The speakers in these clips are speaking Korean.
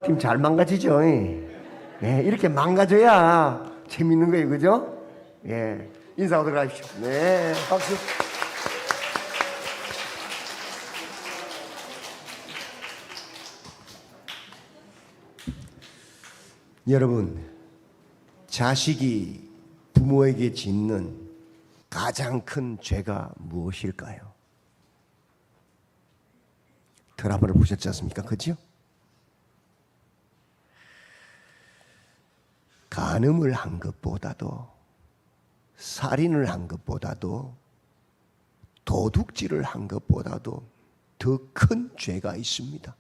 지금 잘 망가지죠? 예, 이렇게 망가져야 재밌는 거예요, 그죠? 예, 인사하도록 하십시오. 네, 박수. 여러분, 자식이 부모에게 짓는 가장 큰 죄가 무엇일까요? 드라마를 보셨지 않습니까? 그죠? 간음을 한 것보다도, 살인을 한 것보다도, 도둑질을 한 것보다도 더 큰 죄가 있습니다.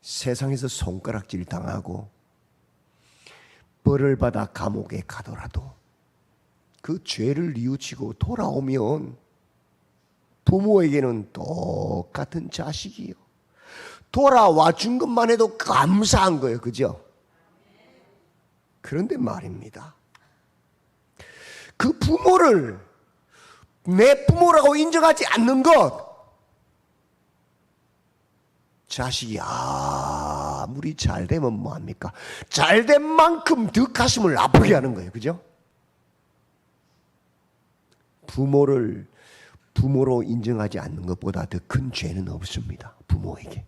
세상에서 손가락질 당하고 벌을 받아 감옥에 가더라도 그 죄를 뉘우치고 돌아오면 부모에게는 똑같은 자식이요. 돌아와 준 것만 해도 감사한 거예요. 그죠? 그런데 말입니다. 그 부모를 내 부모라고 인정하지 않는 것, 자식이 아무리 잘되면 뭐합니까? 잘된 만큼 더 가슴을 아프게 하는 거예요. 그죠? 부모를 부모로 인정하지 않는 것보다 더 큰 죄는 없습니다. 부모에게.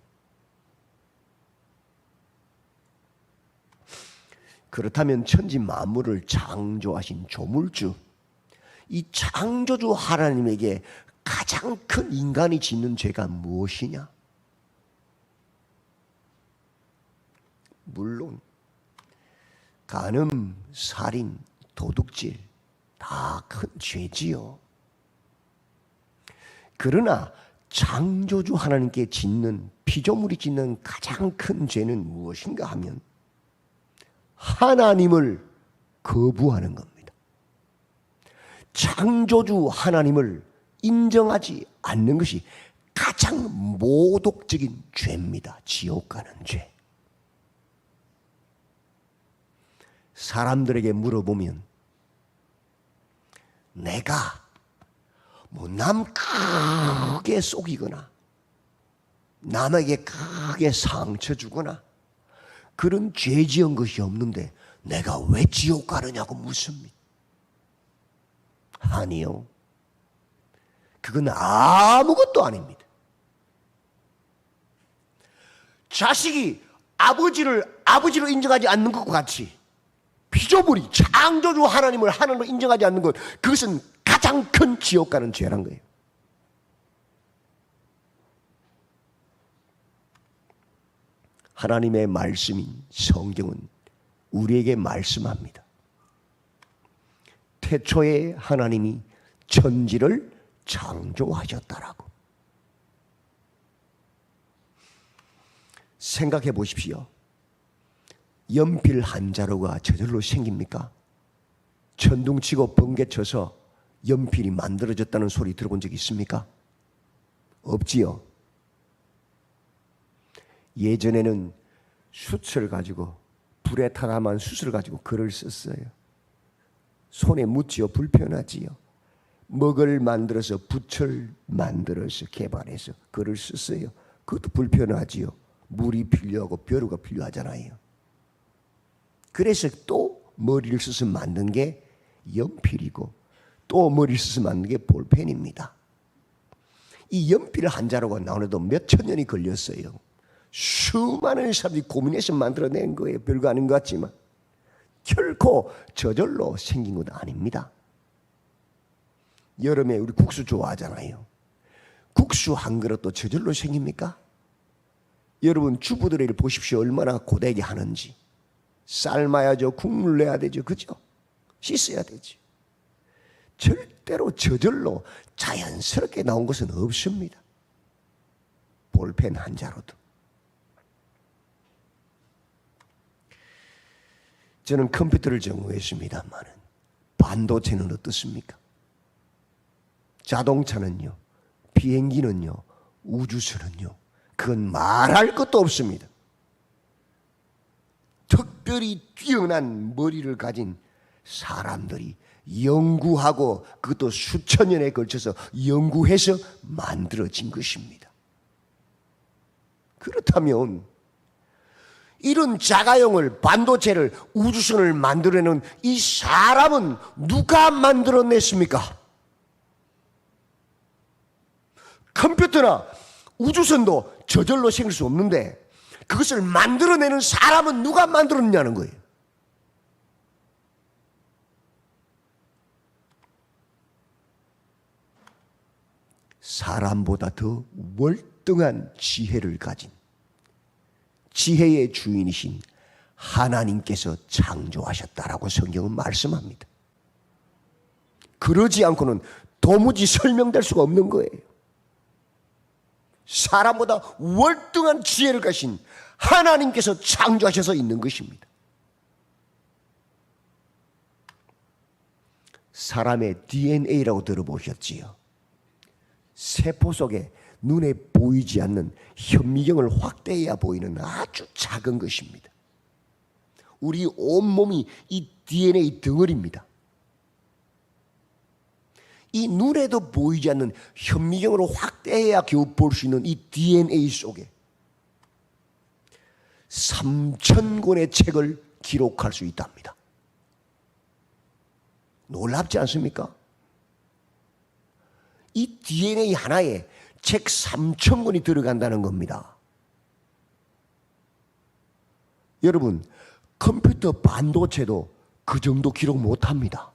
그렇다면 천지 만물을 창조하신 조물주, 이 창조주 하나님에게 가장 큰 인간이 짓는 죄가 무엇이냐? 물론 간음, 살인, 도둑질 다 큰 죄지요. 그러나 창조주 하나님께 짓는, 피조물이 짓는 가장 큰 죄는 무엇인가 하면 하나님을 거부하는 겁니다. 창조주 하나님을 인정하지 않는 것이 가장 모독적인 죄입니다. 지옥 가는 죄. 사람들에게 물어보면 내가 남 크게 속이거나 남에게 크게 상처 주거나 그런 죄 지은 것이 없는데 내가 왜 지옥 가느냐고 묻습니다. 아니요. 그건 아무것도 아닙니다. 자식이 아버지를 아버지로 인정하지 않는 것과 같이 피조물이 창조주 하나님을 하나님으로 인정하지 않는 것, 그것은 가장 큰 지옥 가는 죄란 거예요. 하나님의 말씀인 성경은 우리에게 말씀합니다. 태초에 하나님이 천지를 창조하셨다라고. 생각해 보십시오. 연필 한 자루가 저절로 생깁니까? 천둥치고 번개쳐서 연필이 만들어졌다는 소리 들어본 적 있습니까? 없지요. 예전에는 숯을 가지고, 불에 타다만 숯을 가지고 글을 썼어요. 손에 묻지요. 불편하지요. 먹을 만들어서, 붓을 만들어서 개발해서 글을 썼어요. 그것도 불편하지요. 물이 필요하고 벼루가 필요하잖아요. 그래서 또 머리를 써서 만든 게 연필이고 또 머리를 써서 만든 게 볼펜입니다. 이 연필 한 자루가 나오는데도 몇천 년이 걸렸어요. 수많은 사람들이 고민해서 만들어낸 거예요. 별거 아닌 것 같지만 결코 저절로 생긴 것 아닙니다. 여름에 우리 국수 좋아하잖아요. 국수 한 그릇도 저절로 생깁니까? 여러분 주부들을 보십시오. 얼마나 고되게 하는지. 삶아야죠. 국물 내야 되죠. 그죠? 씻어야 되죠. 절대로 저절로 자연스럽게 나온 것은 없습니다. 볼펜 한 자루도. 저는 컴퓨터를 전공했습니다만 반도체는 어떻습니까? 자동차는요, 비행기는요, 우주선은요, 그건 말할 것도 없습니다. 특별히 뛰어난 머리를 가진 사람들이 연구하고 그것도 수천 년에 걸쳐서 연구해서 만들어진 것입니다. 그렇다면 이런 자가용을, 반도체를, 우주선을 만들어내는 이 사람은 누가 만들어냈습니까? 컴퓨터나 우주선도 저절로 생길 수 없는데 그것을 만들어내는 사람은 누가 만들었냐는 거예요. 사람보다 더 월등한 지혜를 가진 지혜의 주인이신 하나님께서 창조하셨다라고 성경은 말씀합니다. 그러지 않고는 도무지 설명될 수가 없는 거예요. 사람보다 월등한 지혜를 가신 하나님께서 창조하셔서 있는 것입니다. 사람의 DNA라고 들어보셨지요? 세포 속에 눈에 보이지 않는 현미경을 확대해야 보이는 아주 작은 것입니다. 우리 온몸이 이 DNA 덩어리입니다. 이 눈에도 보이지 않는 현미경으로 확대해야 겨우 볼 수 있는 이 DNA 속에 3,000권의 책을 기록할 수 있답니다. 놀랍지 않습니까? 이 DNA 하나에 책 3,000권이 들어간다는 겁니다. 여러분, 컴퓨터 반도체도 그 정도 기록 못합니다.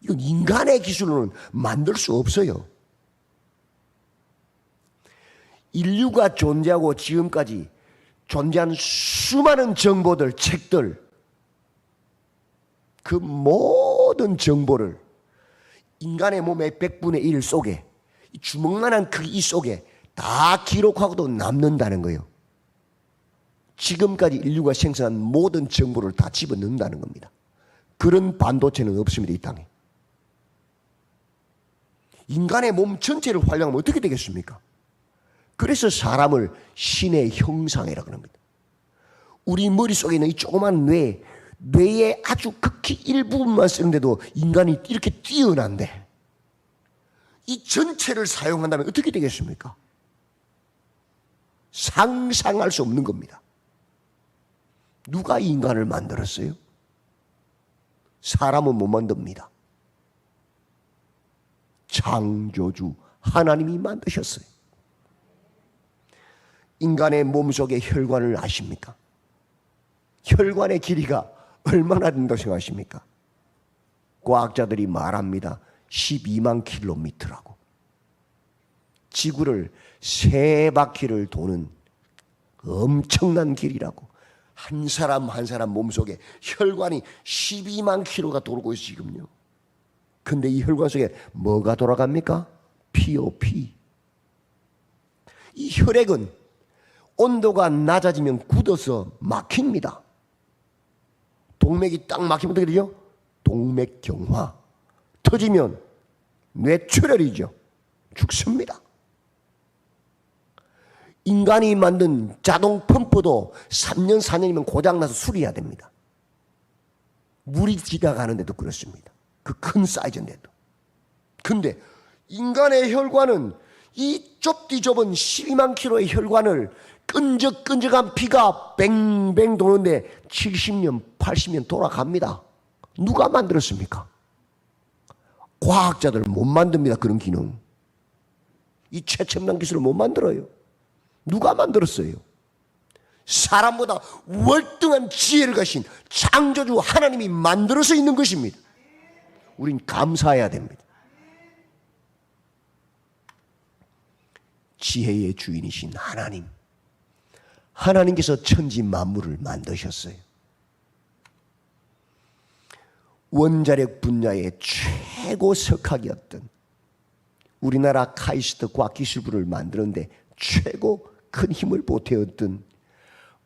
이건 인간의 기술로는 만들 수 없어요. 인류가 존재하고 지금까지 존재한 수많은 정보들, 책들, 그 모든 정보를 인간의 몸의 100분의 1 속에, 주먹만한 그 이 속에 다 기록하고도 남는다는 거예요. 지금까지 인류가 생성한 모든 정보를 다 집어넣는다는 겁니다. 그런 반도체는 없습니다, 이 땅에. 인간의 몸 전체를 활용하면 어떻게 되겠습니까? 그래서 사람을 신의 형상이라고 합니다. 우리 머릿속에 있는 이 조그만 뇌의 아주 극히 일부분만 쓰는데도 인간이 이렇게 뛰어난데 이 전체를 사용한다면 어떻게 되겠습니까? 상상할 수 없는 겁니다. 누가 이 인간을 만들었어요? 사람은 못 만듭니다. 창조주 하나님이 만드셨어요. 인간의 몸속의 혈관을 아십니까? 혈관의 길이가 얼마나 된다고 생각하십니까? 과학자들이 말합니다. 12만 킬로미터라고. 지구를 3바퀴를 도는 엄청난 길이라고. 한 사람 한 사람 몸속에 혈관이 12만 킬로가 돌고 있어요, 지금요. 근데 이 혈관 속에 뭐가 돌아갑니까? 피요, 피. 이 혈액은 온도가 낮아지면 굳어서 막힙니다. 동맥이 딱 막히면 어떻게 되죠? 동맥경화. 터지면 뇌출혈이죠. 죽습니다. 인간이 만든 자동 펌프도 3년, 4년이면 고장나서 수리해야 됩니다. 물이 지나가는데도 그렇습니다. 그 큰 사이즈인데도. 근데 인간의 혈관은 이 좁디 좁은 12만 킬로의 혈관을 끈적끈적한 피가 뱅뱅 도는데 70년, 80년 돌아갑니다. 누가 만들었습니까? 과학자들 못 만듭니다. 그런 기능. 이 최첨단 기술을 못 만들어요. 누가 만들었어요? 사람보다 월등한 지혜를 가신 창조주 하나님이 만들어서 있는 것입니다. 우린 감사해야 됩니다. 지혜의 주인이신 하나님. 하나님께서 천지 만물을 만드셨어요. 원자력 분야의 최고 석학이었던 우리나라 카이스트 과학기술부를 만드는데 최고 큰 힘을 보태었던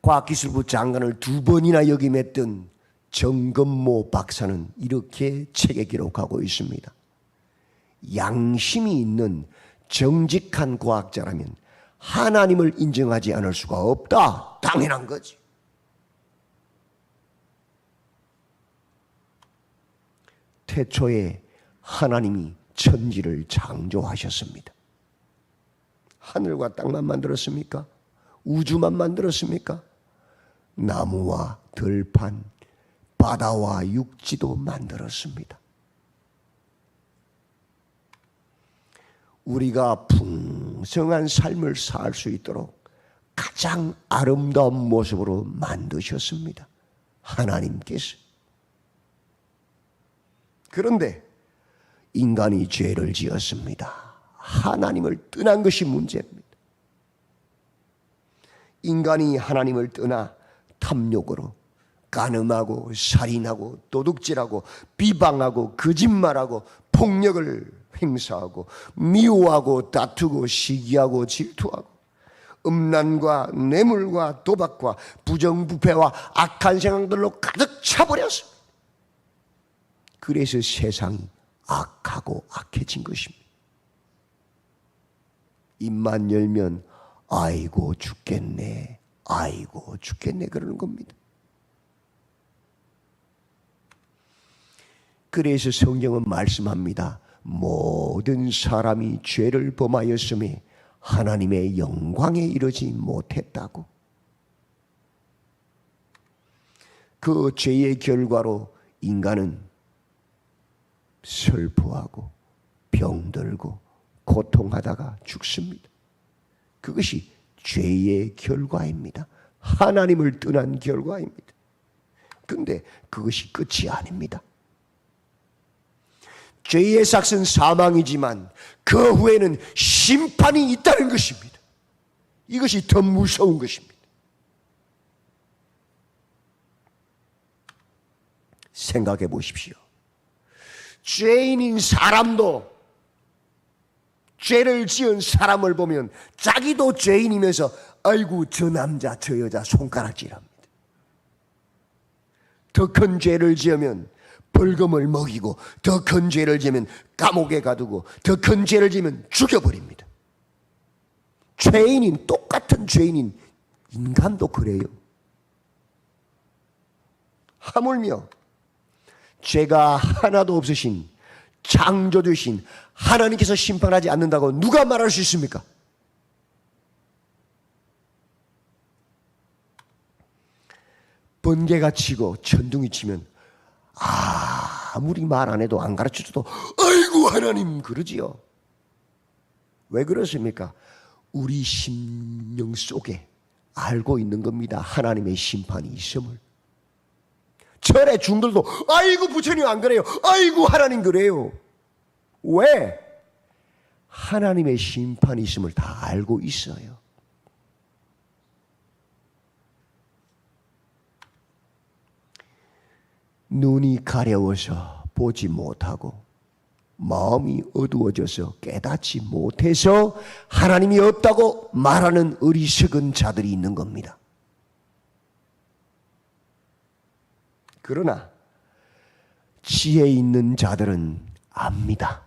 과학기술부 장관을 2번이나 역임했던 정건모 박사는 이렇게 책에 기록하고 있습니다. 양심이 있는 정직한 과학자라면 하나님을 인정하지 않을 수가 없다. 당연한 거지. 태초에 하나님이 천지를 창조하셨습니다. 하늘과 땅만 만들었습니까? 우주만 만들었습니까? 나무와 들판, 바다와 육지도 만들었습니다. 우리가 풍성한 삶을 살 수 있도록 가장 아름다운 모습으로 만드셨습니다. 하나님께서. 그런데 인간이 죄를 지었습니다. 하나님을 떠난 것이 문제입니다. 인간이 하나님을 떠나 탐욕으로 간음하고 살인하고 도둑질하고 비방하고 거짓말하고 폭력을 행사하고 미워하고 다투고 시기하고 질투하고 음란과 뇌물과 도박과 부정부패와 악한 생각들로 가득 차버렸습니다. 그래서 세상이 악하고 악해진 것입니다. 입만 열면 아이고 죽겠네, 아이고 죽겠네 그러는 겁니다. 그래서 성경은 말씀합니다. 모든 사람이 죄를 범하였음에 하나님의 영광에 이르지 못했다고. 그 죄의 결과로 인간은 슬퍼하고 병들고 고통하다가 죽습니다. 그것이 죄의 결과입니다. 하나님을 떠난 결과입니다. 그런데 그것이 끝이 아닙니다. 죄의 삭은 사망이지만 그 후에는 심판이 있다는 것입니다. 이것이 더 무서운 것입니다. 생각해 보십시오. 죄인인 사람도 죄를 지은 사람을 보면 자기도 죄인이면서 아이고 저 남자 저 여자 손가락질합니다. 더 큰 죄를 지으면 벌금을 먹이고 더 큰 죄를 지으면 감옥에 가두고 더 큰 죄를 지으면 죽여버립니다. 죄인인 똑같은 죄인인 인간도 그래요. 하물며 죄가 하나도 없으신 창조주신 하나님께서 심판하지 않는다고 누가 말할 수 있습니까? 번개가 치고 천둥이 치면 아무리 말 안 해도 안 가르쳐줘도 아이고 하나님 그러지요. 왜 그렇습니까? 우리 심령 속에 알고 있는 겁니다. 하나님의 심판이 있음을. 철의 중들도 아이고 부처님 안 그래요. 아이고 하나님 그래요. 왜? 하나님의 심판이 있음을 다 알고 있어요. 눈이 가려워서 보지 못하고 마음이 어두워져서 깨닫지 못해서 하나님이 없다고 말하는 어리석은 자들이 있는 겁니다. 그러나 지혜 있는 자들은 압니다.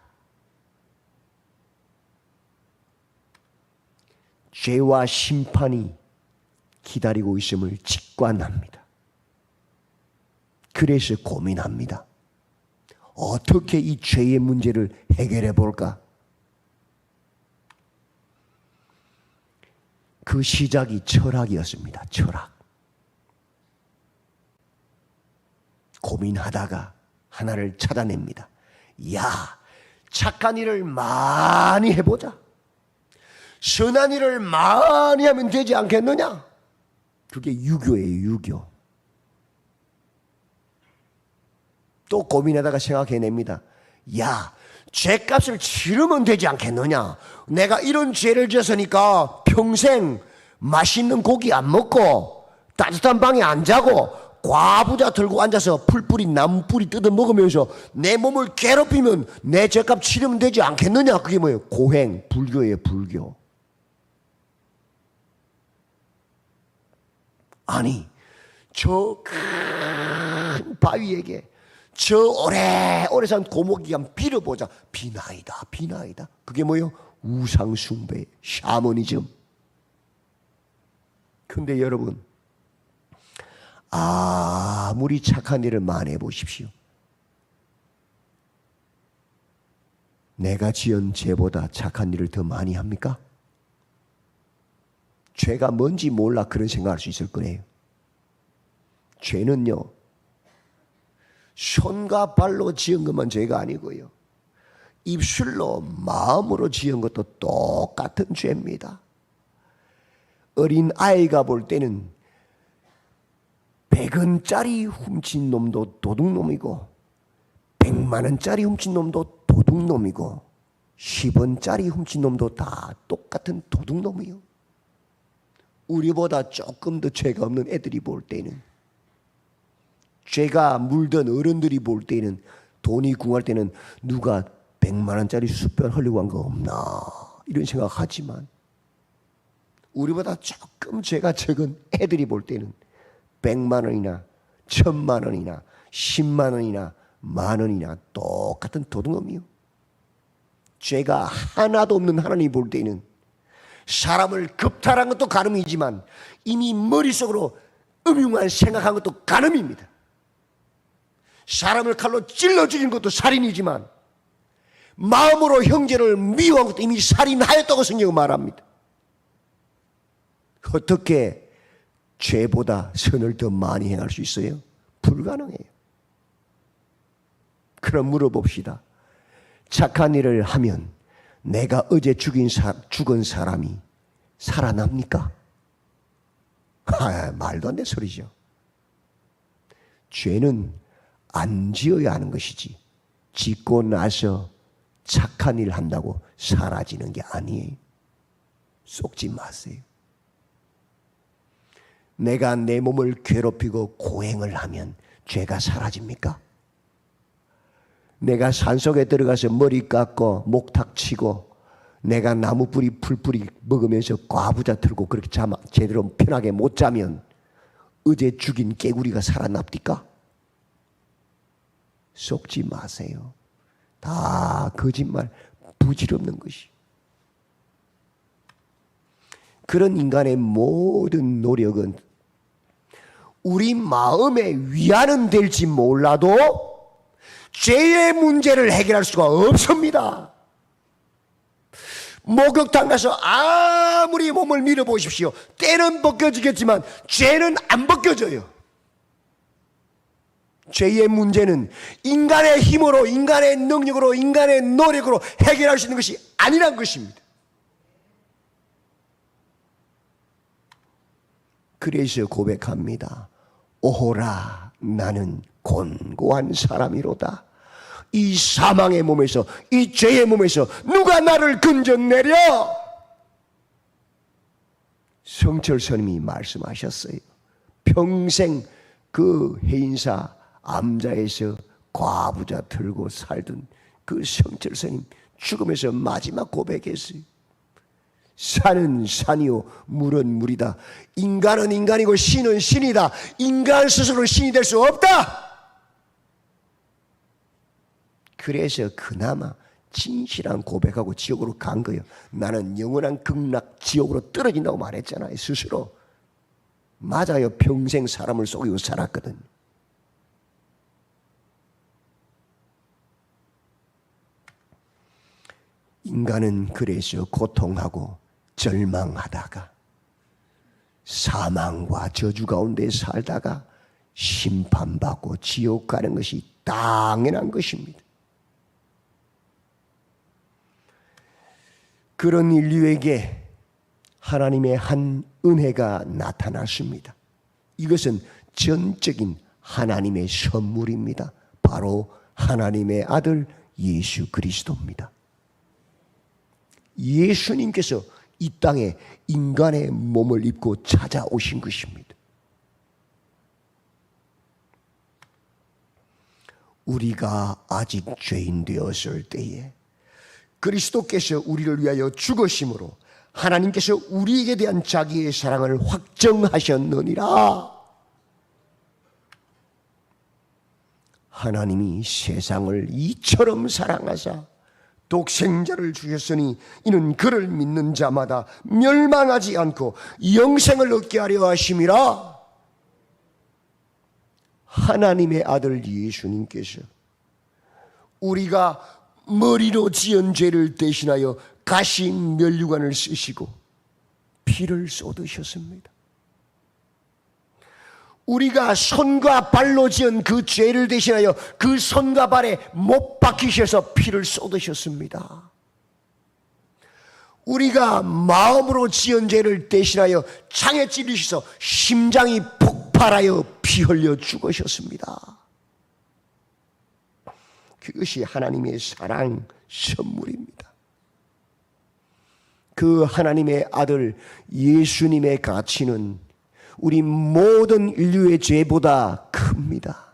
죄와 심판이 기다리고 있음을 직관합니다. 그래서 고민합니다. 어떻게 이 죄의 문제를 해결해 볼까? 그 시작이 철학이었습니다. 철학. 고민하다가 하나를 찾아냅니다. 야, 착한 일을 많이 해보자. 선한 일을 많이 하면 되지 않겠느냐? 그게 유교예요, 유교. 또 고민하다가 생각해냅니다. 야, 죄값을 치르면 되지 않겠느냐? 내가 이런 죄를 지었으니까 평생 맛있는 고기 안 먹고 따뜻한 방에 안 자고 과부자 들고 앉아서 풀뿌리 나무뿌리 뜯어 먹으면서 내 몸을 괴롭히면 내 죄값 치르면 되지 않겠느냐? 그게 뭐예요? 고행, 불교예요, 불교. 아니, 저 큰 바위에게 저 오래오래 산 고목이가 빌어보자. 비나이다, 비나이다. 그게 뭐예요? 우상숭배, 샤머니즘. 근데 여러분, 아무리 착한 일을 많이 해보십시오. 내가 지은 죄보다 착한 일을 더 많이 합니까? 죄가 뭔지 몰라 그런 생각할 수 있을 거예요. 죄는요, 손과 발로 지은 것만 죄가 아니고요, 입술로 마음으로 지은 것도 똑같은 죄입니다. 어린 아이가 볼 때는 100원짜리 훔친 놈도 도둑놈이고 100만 원짜리 훔친 놈도 도둑놈이고 10원짜리 훔친 놈도 다 똑같은 도둑놈이요. 우리보다 조금 더 죄가 없는 애들이 볼 때는, 죄가 물든 어른들이 볼 때는, 돈이 궁할 때는 누가 100만 원짜리 숯변 흘리고 한 거 없나 이런 생각하지만, 우리보다 조금 죄가 적은 애들이 볼 때는 100만 원이나 1000만 원이나 10만 원이나 만 원이나 똑같은 도둑놈이요. 죄가 하나도 없는 하나님 볼 때는 사람을 겁탈한 것도 간음이지만 이미 머릿속으로 음흉한 생각한 것도 간음입니다. 사람을 칼로 찔러 죽인 것도 살인이지만 마음으로 형제를 미워한 것도 이미 살인하였다고 성경은 말합니다. 어떻게 죄보다 선을 더 많이 행할 수 있어요? 불가능해요. 그럼 물어봅시다. 착한 일을 하면 내가 어제 죽은 사람이 살아납니까? 말도 안 되는 소리죠. 죄는 안 지어야 하는 것이지, 짓고 나서 착한 일 한다고 사라지는 게 아니에요. 속지 마세요. 내가 내 몸을 괴롭히고 고행을 하면 죄가 사라집니까? 내가 산속에 들어가서 머리 깎고 목탁 치고 내가 나무 뿌리 풀뿌리 먹으면서 과부자 들고 그렇게 제대로 편하게 못 자면 어제 죽인 깨구리가 살아납니까? 속지 마세요. 다 거짓말, 부질없는 것이. 그런 인간의 모든 노력은 우리 마음의 위안은 될지 몰라도 죄의 문제를 해결할 수가 없습니다. 목욕탕 가서 아무리 몸을 밀어보십시오. 때는 벗겨지겠지만 죄는 안 벗겨져요. 죄의 문제는 인간의 힘으로, 인간의 능력으로, 인간의 노력으로 해결할 수 있는 것이 아니란 것입니다. 그래서 고백합니다. 오호라, 나는 곤고한 사람이로다. 이 사망의 몸에서, 이 죄의 몸에서 누가 나를 건져내려? 성철 스님이 말씀하셨어요. 평생 그 해인사 암자에서 과부자 들고 살던 그 성철 스님 죽으면서 마지막 고백했어요. 산은 산이요 물은 물이다. 인간은 인간이고 신은 신이다. 인간 스스로 신이 될 수 없다. 그래서 그나마 진실한 고백하고 지옥으로 간 거예요. 나는 영원한 극락 지옥으로 떨어진다고 말했잖아요. 스스로. 맞아요. 평생 사람을 속이고 살았거든. 인간은 그래서 고통하고 절망하다가 사망과 저주 가운데 살다가 심판받고 지옥 가는 것이 당연한 것입니다. 그런 인류에게 하나님의 한 은혜가 나타났습니다. 이것은 전적인 하나님의 선물입니다. 바로 하나님의 아들 예수 그리스도입니다. 예수님께서 이 땅에 인간의 몸을 입고 찾아오신 것입니다. 우리가 아직 죄인 되었을 때에 그리스도께서 우리를 위하여 죽으심으로 하나님께서 우리에게 대한 자기의 사랑을 확정하셨느니라. 하나님이 세상을 이처럼 사랑하사 독생자를 주셨으니 이는 그를 믿는 자마다 멸망하지 않고 영생을 얻게 하려 하심이라. 하나님의 아들 예수님께서 우리가 머리로 지은 죄를 대신하여 가신 면류관을 쓰시고 피를 쏟으셨습니다. 우리가 손과 발로 지은 그 죄를 대신하여 그 손과 발에 못 박히셔서 피를 쏟으셨습니다. 우리가 마음으로 지은 죄를 대신하여 창에 찔리셔서 심장이 폭발하여 피 흘려 죽으셨습니다. 그것이 하나님의 사랑 선물입니다. 그 하나님의 아들 예수님의 가치는 우리 모든 인류의 죄보다 큽니다.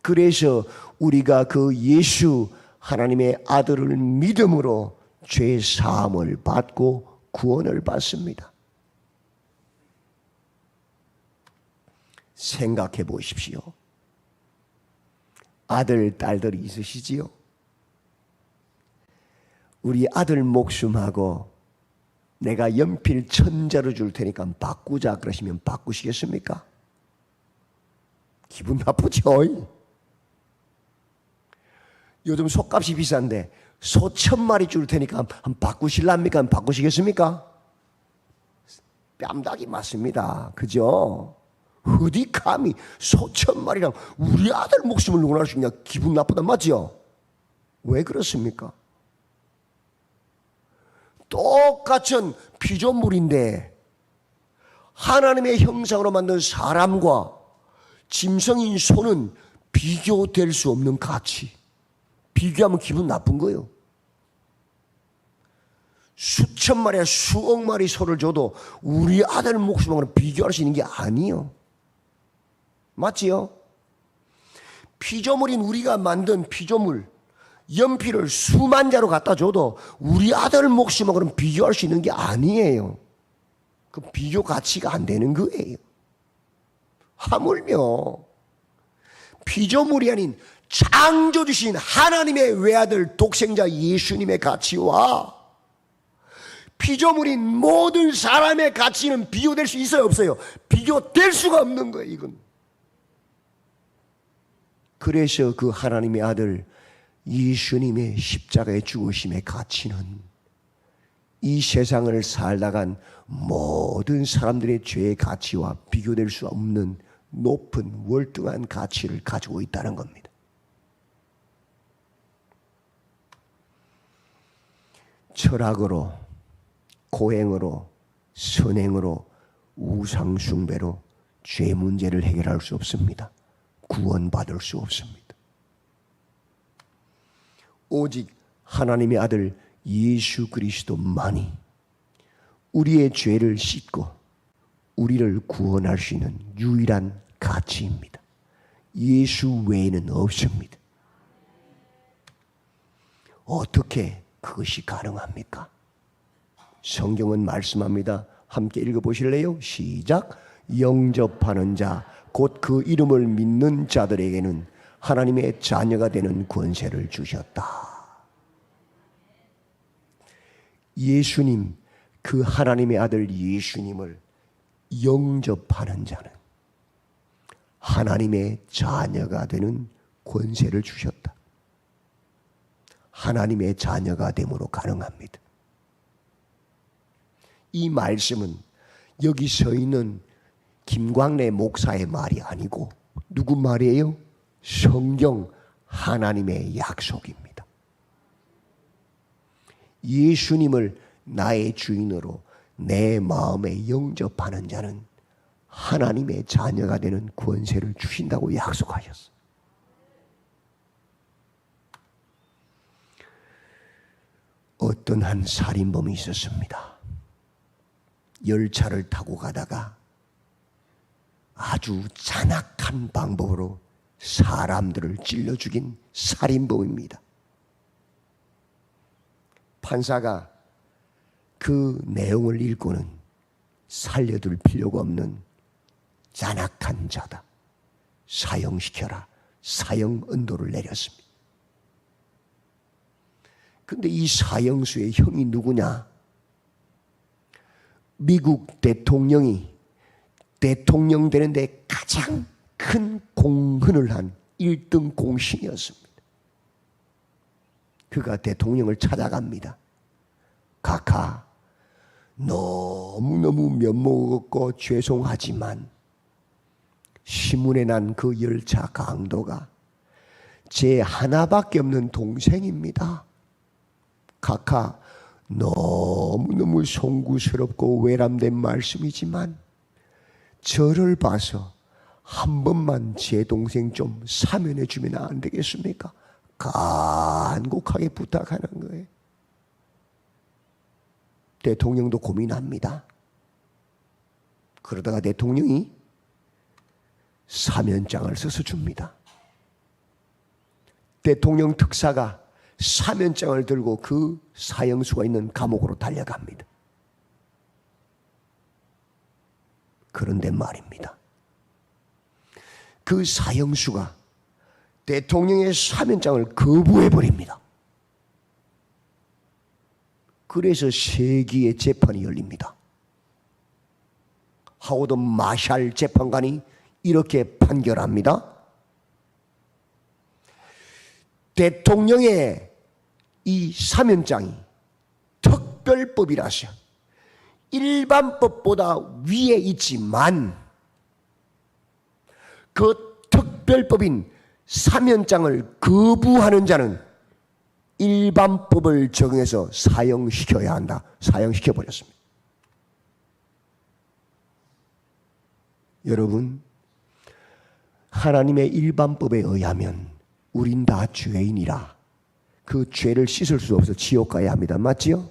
그래서 우리가 그 예수 하나님의 아들을 믿음으로 죄 사함을 받고 구원을 받습니다. 생각해 보십시오. 아들, 딸들이 있으시지요? 우리 아들 목숨하고 내가 연필 1000자루 줄 테니까 바꾸자 그러시면 바꾸시겠습니까? 기분 나쁘죠? 요즘 소값이 비싼데 소 1000마리 줄 테니까 한번 바꾸실랍니까? 바꾸시겠습니까? 뺨다기 맞습니다. 그죠? 어디 감히 소 1000마리랑 우리 아들 목숨을 농락할 수 있냐? 기분 나쁘단 맞죠? 왜 그렇습니까? 똑같은 피조물인데 하나님의 형상으로 만든 사람과 짐승인 소는 비교될 수 없는 가치. 비교하면 기분 나쁜 거예요. 수천 마리나 수억 마리 소를 줘도 우리 아들 목숨하고는 비교할 수 있는 게 아니에요. 맞지요? 피조물인 우리가 만든 피조물 연필을 수만 자로 갖다 줘도 우리 아들 목숨하고는 비교할 수 있는 게 아니에요. 그 비교 가치가 안 되는 거예요. 하물며 피조물이 아닌 창조주신 하나님의 외아들 독생자 예수님의 가치와 피조물인 모든 사람의 가치는 비교될 수 있어요, 없어요? 비교될 수가 없는 거예요, 이건. 그래서 그 하나님의 아들 예수님의 십자가의 죽으심의 가치는 이 세상을 살다간 모든 사람들의 죄의 가치와 비교될 수 없는 높은 월등한 가치를 가지고 있다는 겁니다. 철학으로, 고행으로, 선행으로, 우상숭배로 죄 문제를 해결할 수 없습니다. 구원받을 수 없습니다. 오직 하나님의 아들 예수 그리스도만이 우리의 죄를 씻고 우리를 구원할 수 있는 유일한 가치입니다. 예수 외에는 없습니다. 어떻게 그것이 가능합니까? 성경은 말씀합니다. 함께 읽어보실래요? 시작. 영접하는 자, 곧 그 이름을 믿는 자들에게는 하나님의 자녀가 되는 권세를 주셨다. 예수님, 그 하나님의 아들 예수님을 영접하는 자는 하나님의 자녀가 되는 권세를 주셨다. 하나님의 자녀가 됨으로 가능합니다. 이 말씀은 여기 서 있는 김광래 목사의 말이 아니고 누구 말이에요? 성경 하나님의 약속입니다. 예수님을 나의 주인으로 내 마음에 영접하는 자는 하나님의 자녀가 되는 권세를 주신다고 약속하셨어요. 어떤 한 살인범이 있었습니다. 열차를 타고 가다가 아주 잔악한 방법으로 사람들을 찔러 죽인 살인범입니다. 판사가 그 내용을 읽고는 살려둘 필요가 없는 잔악한 자다. 사형시켜라. 사형 언도를 내렸습니다. 근데 이 사형수의 형이 누구냐? 미국 대통령이 대통령 되는데 가장 큰 공헌을 한 1등 공신이었습니다. 그가 대통령을 찾아갑니다. 카카, 너무너무 면목 없고 죄송하지만 신문에 난 그 열차 강도가 제 하나밖에 없는 동생입니다. 각하 너무너무 송구스럽고 외람된 말씀이지만 저를 봐서 한 번만 제 동생 좀 사면해 주면 안 되겠습니까? 간곡하게 부탁하는 거예요. 대통령도 고민합니다. 그러다가 대통령이 사면장을 써서 줍니다. 대통령 특사가 사면장을 들고 그 사형수가 있는 감옥으로 달려갑니다. 그런데 말입니다. 그 사형수가 대통령의 사면장을 거부해버립니다. 그래서 세기의 재판이 열립니다. 하워드 마샬 재판관이 이렇게 판결합니다. 대통령의 이 사면장이 특별법이라서 일반법보다 위에 있지만 그 특별법인 사면장을 거부하는 자는 일반법을 적용해서 사형시켜야 한다. 사형시켜버렸습니다. 여러분, 하나님의 일반법에 의하면 우린 다 죄인이라 그 죄를 씻을 수 없어 지옥 가야 합니다. 맞지요?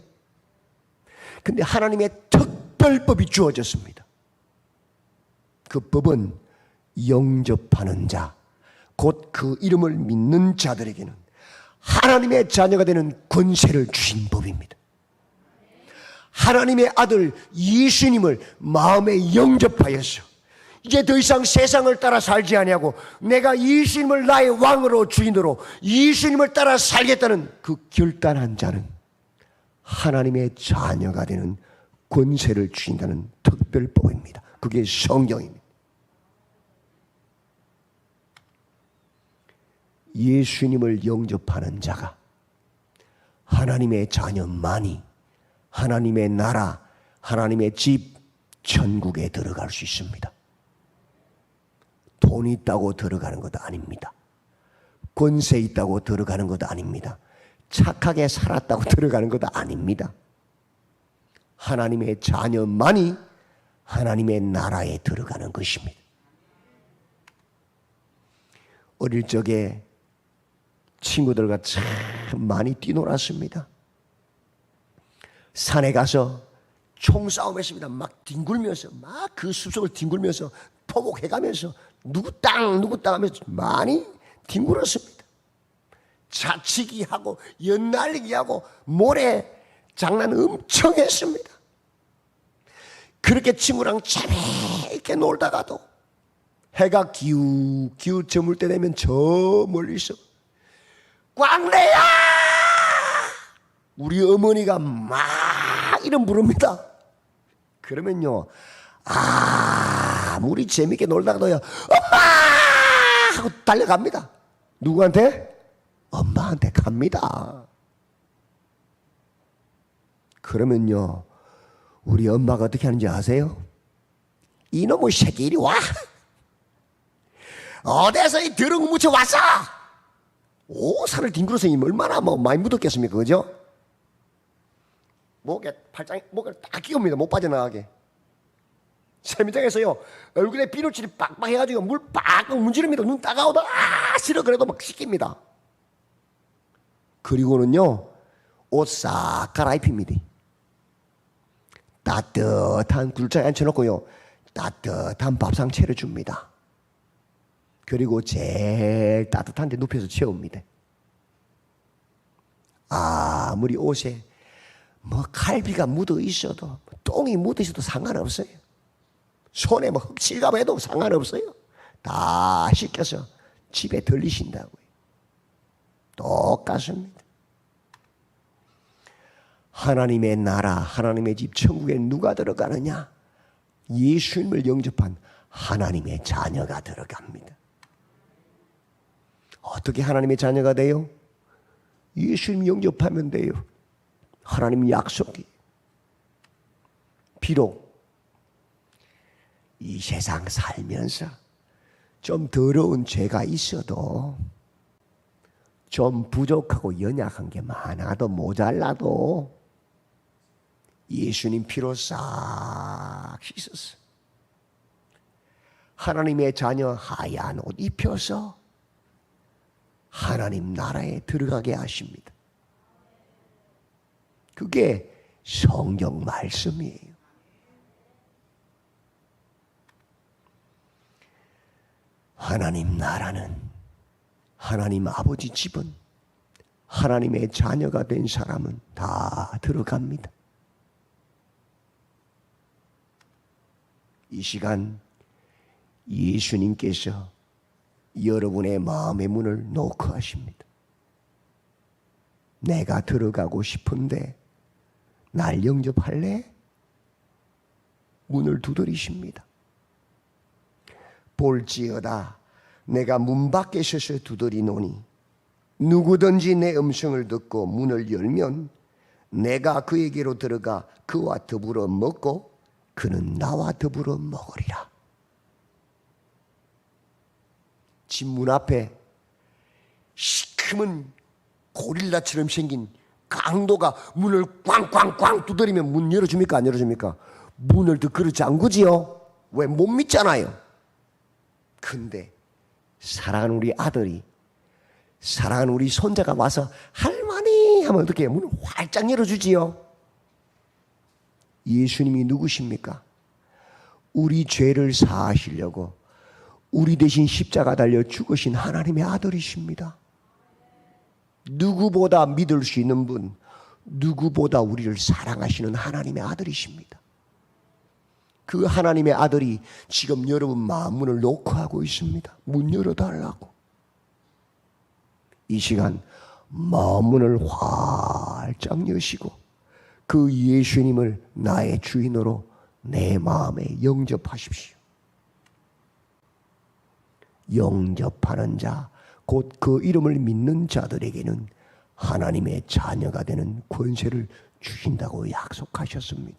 근데 하나님의 특별법이 주어졌습니다. 그 법은 영접하는 자, 곧 그 이름을 믿는 자들에게는 하나님의 자녀가 되는 권세를 주신 법입니다. 하나님의 아들 예수님을 마음에 영접하여서 이제 더 이상 세상을 따라 살지 아니하고 내가 예수님을 나의 왕으로 주인으로 예수님을 따라 살겠다는 그 결단한 자는 하나님의 자녀가 되는 권세를 주신다는 특별법입니다. 그게 성경입니다. 예수님을 영접하는 자가 하나님의 자녀만이 하나님의 나라, 하나님의 집, 천국에 들어갈 수 있습니다. 돈 있다고 들어가는 것도 아닙니다. 권세 있다고 들어가는 것도 아닙니다. 착하게 살았다고 들어가는 것도 아닙니다. 하나님의 자녀만이 하나님의 나라에 들어가는 것입니다. 어릴 적에 친구들과 참 많이 뛰놀았습니다. 산에 가서 총싸움했습니다. 막 뒹굴면서 막 그 숲속을 뒹굴면서 포복해가면서 누구 땅 하면서 많이 뒹굴었습니다. 자치기 하고 연날리기 하고 모래 장난 엄청 했습니다. 그렇게 친구랑 재미있게 놀다가도 해가 기우 저물 때 되면 저 멀리서 광래야! 우리 어머니가 막 이름 부릅니다. 그러면요, 우리 재밌게 놀다가도요, 엄마! 하고 달려갑니다. 누구한테? 엄마한테 갑니다. 그러면요, 우리 엄마가 어떻게 하는지 아세요? 이놈의 새끼 이리 와! 어디서 이 더러운 거 묻혀 왔어? 오, 산을 뒹굴어서 얼마나 많이 묻었겠습니까? 그죠? 목에 딱 끼웁니다. 못 빠져나가게. 세미장에서요, 얼굴에 비누칠이 빡빡 해가지고 물 빡빡 문지릅니다. 눈 따가워도 싫어 그래도 막 씻깁니다. 그리고는요, 옷 싹 갈아입힙니다. 따뜻한 굴자에 앉혀놓고요, 따뜻한 밥상 차려줍니다. 그리고 제일 따뜻한 데 눕혀서 채웁니다. 아무리 옷에 갈비가 묻어 있어도 똥이 묻어 있어도 상관없어요. 손에 흙칠감 해도 상관없어요. 다 씻겨서 집에 들리신다고요. 똑같습니다. 하나님의 나라, 하나님의 집, 천국에 누가 들어가느냐? 예수님을 영접한 하나님의 자녀가 들어갑니다. 어떻게 하나님의 자녀가 돼요? 예수님 영접하면 돼요. 하나님 약속이. 비록 이 세상 살면서 좀 더러운 죄가 있어도, 좀 부족하고 연약한 게 많아도 모자라도 예수님 피로 싹 씻었어. 하나님의 자녀 하얀 옷 입혀서 하나님 나라에 들어가게 하십니다. 그게 성경 말씀이에요. 하나님 나라는, 하나님 아버지 집은, 하나님의 자녀가 된 사람은 다 들어갑니다. 이 시간 예수님께서 여러분의 마음의 문을 노크하십니다. 내가 들어가고 싶은데 날 영접할래? 문을 두드리십니다. 볼지어다 내가 문 밖에 서서 두드리노니 누구든지 내 음성을 듣고 문을 열면 내가 그에게로 들어가 그와 더불어 먹고 그는 나와 더불어 먹으리라. 집 문 앞에 시커먼 고릴라처럼 생긴 강도가 문을 꽝꽝꽝 두드리면 문 열어줍니까? 안 열어줍니까? 문을 더 잠그지요. 왜? 못 믿잖아요. 근데 사랑하는 우리 아들이, 사랑하는 우리 손자가 와서 할머니 하면 어떻게 해요? 문을 활짝 열어주지요. 예수님이 누구십니까? 우리 죄를 사하시려고 우리 대신 십자가 달려 죽으신 하나님의 아들이십니다. 누구보다 믿을 수 있는 분, 누구보다 우리를 사랑하시는 하나님의 아들이십니다. 그 하나님의 아들이 지금 여러분 마음 문을 노크하고 있습니다. 문 열어달라고. 이 시간 마음 문을 활짝 여시고 그 예수님을 나의 주인으로 내 마음에 영접하십시오. 영접하는 자, 곧 그 이름을 믿는 자들에게는 하나님의 자녀가 되는 권세를 주신다고 약속하셨습니다.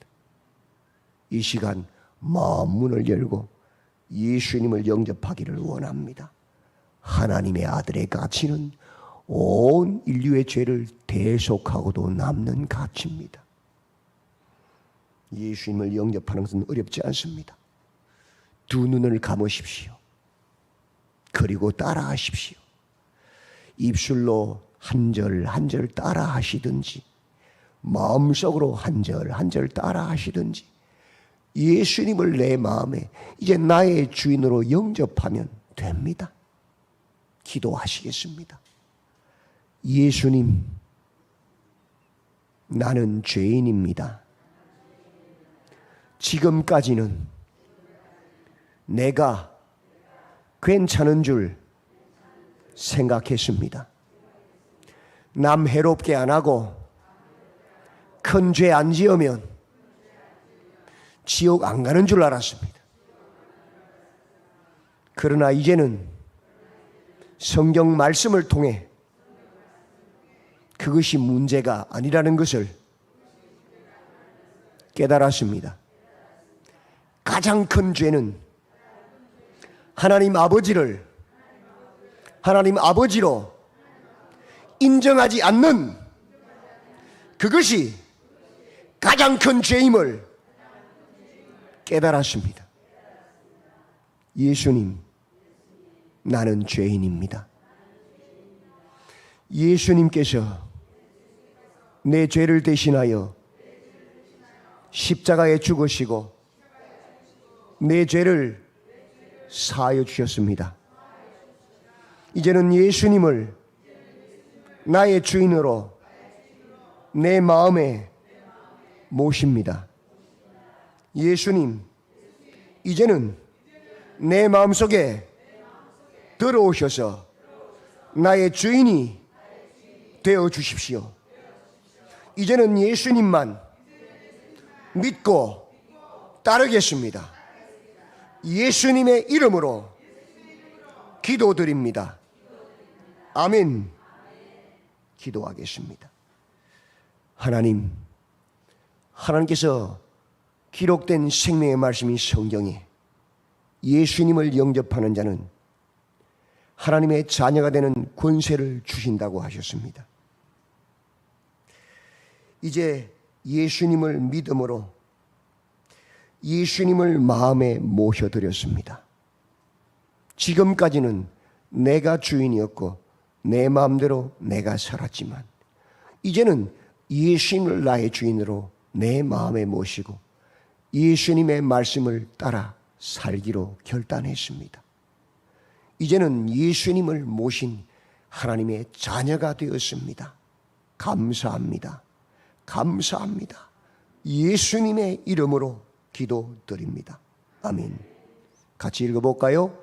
이 시간 마음 문을 열고 예수님을 영접하기를 원합니다. 하나님의 아들의 가치는 온 인류의 죄를 대속하고도 남는 가치입니다. 예수님을 영접하는 것은 어렵지 않습니다. 두 눈을 감으십시오. 그리고 따라하십시오. 입술로 한 절 한 절 따라하시든지 마음속으로 한 절 한 절 따라하시든지 예수님을 내 마음에 이제 나의 주인으로 영접하면 됩니다. 기도하시겠습니다. 예수님, 나는 죄인입니다. 지금까지는 내가 괜찮은 줄 생각했습니다. 남 해롭게 안 하고 큰 죄 안 지으면 지옥 안 가는 줄 알았습니다. 그러나 이제는 성경 말씀을 통해 그것이 문제가 아니라는 것을 깨달았습니다. 가장 큰 죄는 하나님 아버지로 인정하지 않는 그것이 가장 큰 죄임을 깨달았습니다. 예수님, 나는 죄인입니다. 예수님께서 내 죄를 대신하여 십자가에 죽으시고 내 죄를 사하여 주셨습니다. 이제는 예수님을 나의 주인으로 내 마음에 모십니다. 예수님, 이제는 내 마음속에 들어오셔서 나의 주인이 되어 주십시오. 이제는 예수님만 믿고 따르겠습니다. 예수님의 이름으로 기도드립니다. 아멘. 기도하겠습니다. 하나님께서 기록된 생명의 말씀이 성경에 예수님을 영접하는 자는 하나님의 자녀가 되는 권세를 주신다고 하셨습니다. 이제 예수님을 믿음으로 예수님을 마음에 모셔드렸습니다. 지금까지는 내가 주인이었고 내 마음대로 내가 살았지만 이제는 예수님을 나의 주인으로 내 마음에 모시고 예수님의 말씀을 따라 살기로 결단했습니다. 이제는 예수님을 모신 하나님의 자녀가 되었습니다. 감사합니다. 감사합니다. 예수님의 이름으로 기도드립니다. 아멘. 같이 읽어볼까요?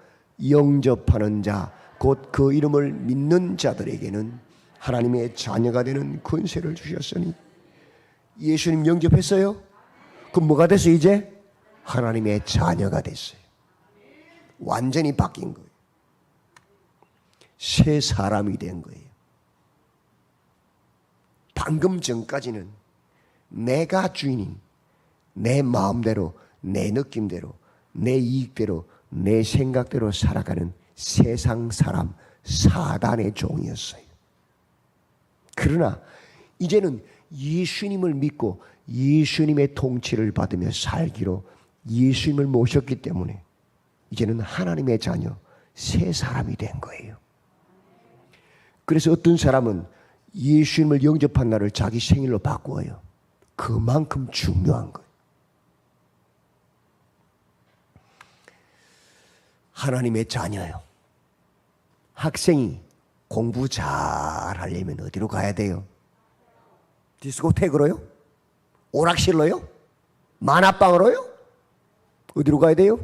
영접하는 자, 곧 그 이름을 믿는 자들에게는 하나님의 자녀가 되는 권세를 주셨으니. 예수님 영접했어요? 그럼 뭐가 됐어요 이제? 하나님의 자녀가 됐어요. 완전히 바뀐 거예요. 새 사람이 된 거예요. 방금 전까지는 내가 주인인 내 마음대로, 내 느낌대로, 내 이익대로, 내 생각대로 살아가는 세상 사람, 사단의 종이었어요. 그러나 이제는 예수님을 믿고 예수님의 통치를 받으며 살기로 예수님을 모셨기 때문에 이제는 하나님의 자녀, 새 사람이 된 거예요. 그래서 어떤 사람은 예수님을 영접한 날을 자기 생일로 바꾸어요. 그만큼 중요한 거예요. 하나님의 자녀요. 학생이 공부 잘 하려면 어디로 가야 돼요? 디스코텍으로요? 오락실로요? 만화방으로요? 어디로 가야 돼요?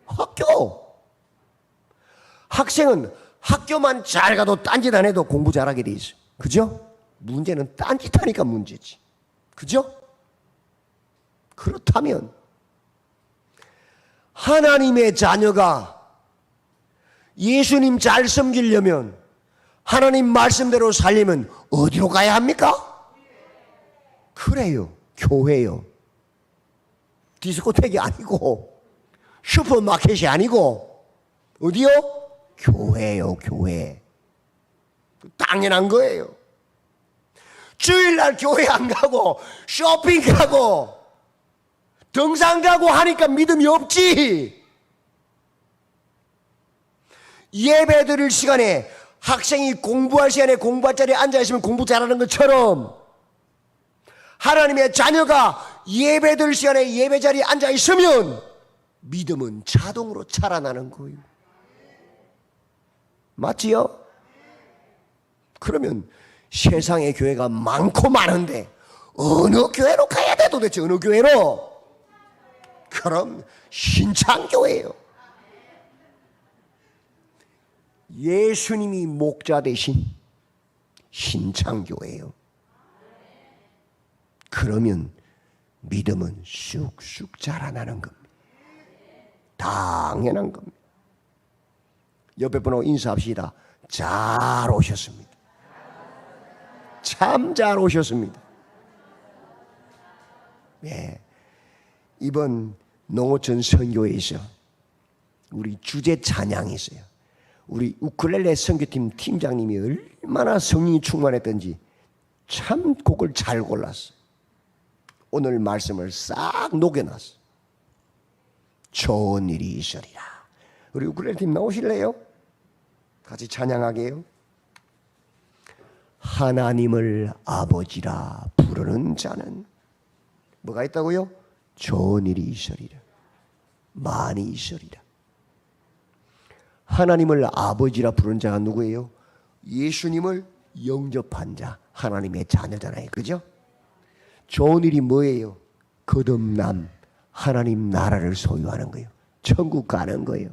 학교. 학생은 학교만 잘 가도 딴짓 안 해도 공부 잘하게 돼 있어요. 그죠? 문제는 딴짓하니까 문제지. 그죠? 그렇다면 하나님의 자녀가 예수님 잘 섬기려면, 하나님 말씀대로 살려면 어디로 가야 합니까? 그래요. 교회요. 디스코텍이 아니고 슈퍼마켓이 아니고 어디요? 교회요. 교회. 당연한 거예요. 주일날 교회 안 가고 쇼핑 가고 등산 가고 하니까 믿음이 없지. 예배 드릴 시간에 학생이 공부할 시간에 공부할 자리에 앉아있으면 공부 잘하는 것처럼 하나님의 자녀가 예배 드릴 시간에 예배 자리에 앉아있으면 믿음은 자동으로 자라나는 거예요. 맞지요? 그러면 세상에 교회가 많고 많은데 어느 교회로 가야 돼 도대체? 어느 교회로? 그럼 신창교회예요. 예수님이 목자 되신 신창교회예요. 그러면 믿음은 쑥쑥 자라나는 겁니다. 당연한 겁니다. 옆에 분하고 인사합시다. 잘 오셨습니다. 참 잘 오셨습니다. 예. 이번 농어촌 선교회에서 우리 주제 찬양이 있어요. 우리 우쿨렐레 선교팀 팀장님이 얼마나 성령이 충만했던지 참 곡을 잘 골랐어요. 오늘 말씀을 싹 녹여놨어요. 좋은 일이 있으리라. 우리 우쿨렐레 팀 나오실래요? 같이 찬양하게요. 하나님을 아버지라 부르는 자는 뭐가 있다고요? 좋은 일이 있으리라. 많이 있으리라. 하나님을 아버지라 부르는 자가 누구예요? 예수님을 영접한 자, 하나님의 자녀잖아요. 그죠? 좋은 일이 뭐예요? 거듭남, 하나님 나라를 소유하는 거예요. 천국 가는 거예요.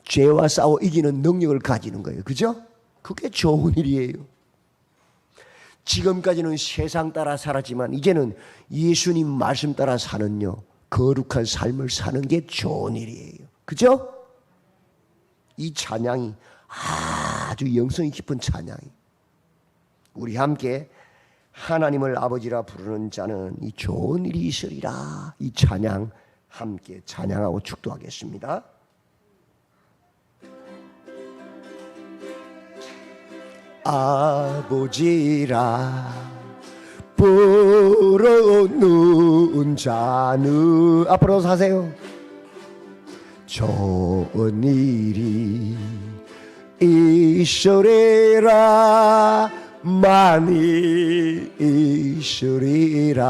죄와 싸워 이기는 능력을 가지는 거예요. 그죠? 그게 좋은 일이에요. 지금까지는 세상 따라 살았지만 이제는 예수님 말씀 따라 사는요, 거룩한 삶을 사는 게 좋은 일이에요. 그죠? 이 찬양이 아주 영성이 깊은 찬양이. 우리 함께 하나님을 아버지라 부르는 자는 이 좋은 일이 있으리라. 이 찬양 함께 찬양하고 축도하겠습니다. 아버지라 부르는 자는 앞으로 사세요. 좋은 일이 있으리라. 많이 있으리라.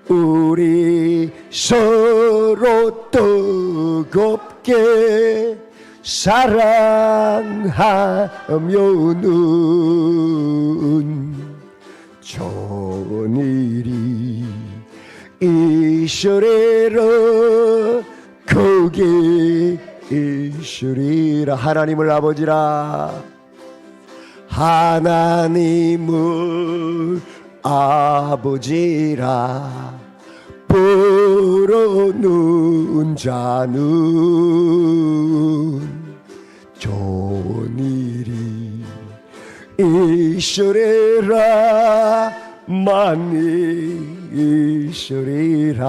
우리 서로 뜨겁게 사랑하면은 좋은 일이 있으리라. 거기 있으리라. 하나님을 아버지라. 하나님을 아버지라 부르는 자는 좋은 일이 있으리라. 많이 있으리라.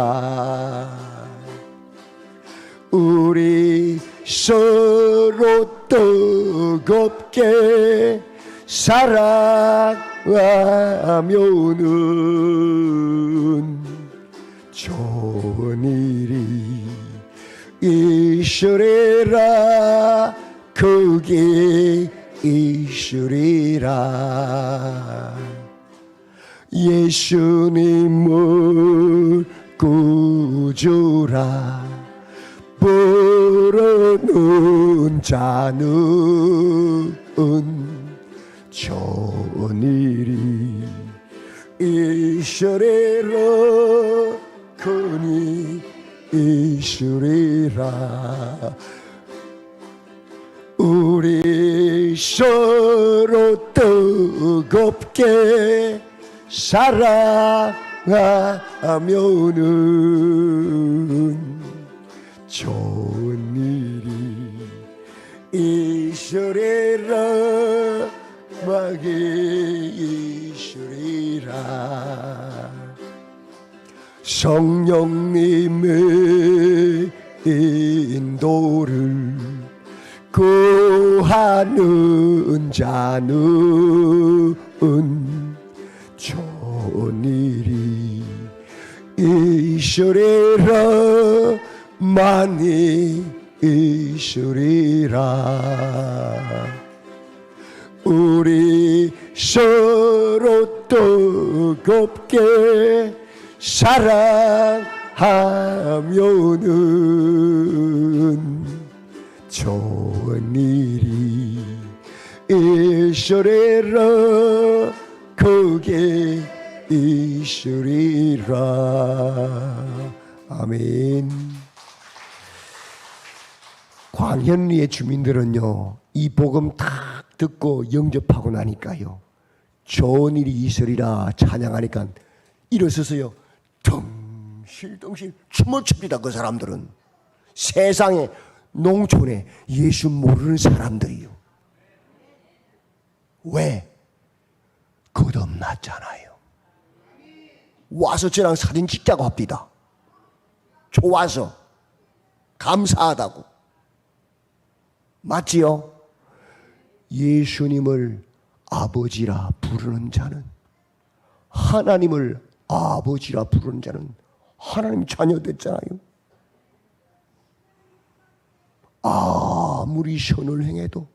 우리 서로 뜨겁게 사랑하면은 좋은 일이 있으리라. 거기 있으리라. 예수님을 구주라 부르는 자는 좋은 일이 있으리라. 그니 있으리라. 우리 서로 뜨겁게 사랑하면은 좋은 일이 있으리라. 막이 있으리라. 성령님의 인도를 구하는 자는 좋은 일이 있으리라. 많이 있으리라. 우리 서로 뜨겁게 사랑하면은 좋은 일이 있으리라. 거기 있으리라. 아멘. 광현리의 주민들은요, 이 복음 딱 듣고 영접하고 나니까요, 좋은 일이 있으리라 찬양하니까 일어서서요 덩실덩실 춤을 춥니다. 그 사람들은 세상에 농촌에 예수 모르는 사람들이요. 왜? 거듭났잖아요. 와서 저랑 사진 찍자고 합니다. 좋아서, 감사하다고. 맞지요? 예수님을 아버지라 부르는 자는, 하나님을 아버지라 부르는 자는 하나님 자녀 됐잖아요. 아무리 선을 행해도,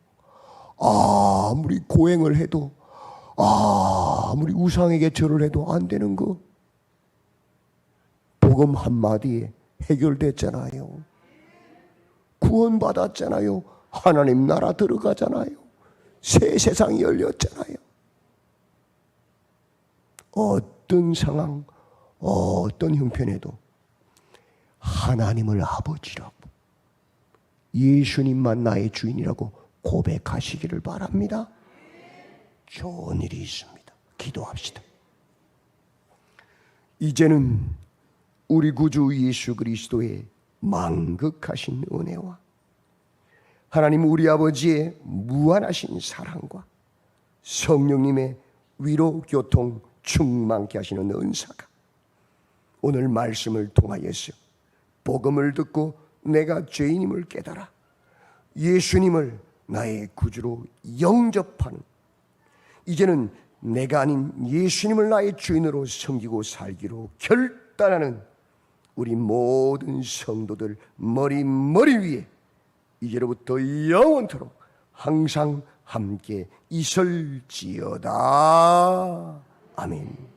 아무리 고행을 해도, 아무리 우상에게 절을 해도 안 되는 거 복음 한마디에 해결됐잖아요. 구원받았잖아요. 하나님 나라 들어가잖아요. 새 세상이 열렸잖아요. 어떤 상황, 어떤 형편에도 하나님을 아버지라고, 예수님만 나의 주인이라고 고백하시기를 바랍니다. 좋은 일이 있습니다. 기도합시다. 이제는 우리 구주 예수 그리스도의 만극하신 은혜와 하나님 우리 아버지의 무한하신 사랑과 성령님의 위로 교통 충만케 하시는 은사가 오늘 말씀을 통하여서 복음을 듣고 내가 죄인임을 깨달아 예수님을 나의 구주로 영접하는, 이제는 내가 아닌 예수님을 나의 주인으로 섬기고 살기로 결단하는 우리 모든 성도들 머리 위에 이제로부터 영원토록 항상 함께 있을지어다. 아멘.